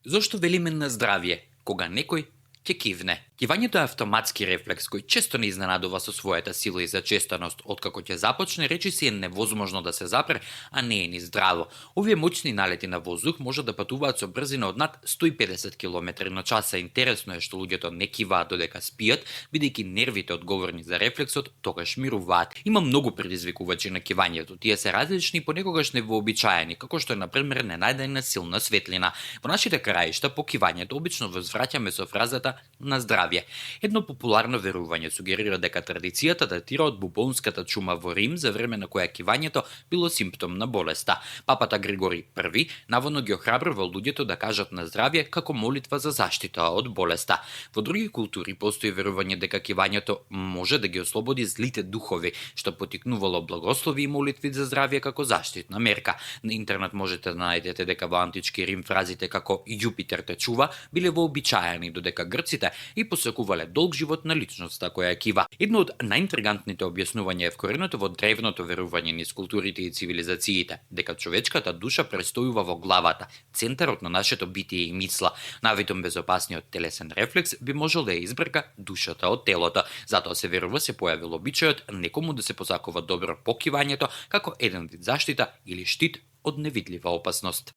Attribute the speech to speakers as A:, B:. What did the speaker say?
A: Зошто велиме на здравје, кога некој ќе кивне? Кивањето е автоматски рефлекс кој често не изненадува со својата сила и зачестеност. Откако ќе започне, речиси е невозможно да се запре, а не е ни здраво. Овие моćни налети на воздух може да патуваат со брзина од над 150 км на час. Интересно е што луѓето не киваат додека спијат, бидејќи нервите одговорни за рефлексот тогаш мируваат. Има многу предизвикувачи на кивањето. Тие се различни и понекогаш невообичаени, како што е на пример ненајдена силна светлина. Во нашите краишта по кивањето обично возвраќаме со фразата на здравје. Едно популарно верување сугерира дека традицијата датира од бубонската чума во Рим, за време на која кивањето било симптом на болеста. Папата Григори I наводно ги охрабрува луѓето да кажат на здравје како молитва за заштита од болеста. Во други култури постои верување дека кивањето може да ги ослободи злите духови, што потикнувало благослови и молитви за здравје како заштитна мерка. На интернет можете да најдете дека во антички Рим фразите како Јупитер те чува биле вообичаени, додека грците и посакувале долг живот на личноста која кива. Едно од најинтригантните објаснувања е вкореното во древното верување низ културите и цивилизациите, дека човечката душа престојува во главата, центарот на нашето битие и мисла. Навитом безопасниот телесен рефлекс би можел да ја избрка душата од телото. Затоа се верува се појавил обичајот некому да се посакува добро по кивањето како еден вид заштита или штит од невидлива опасност.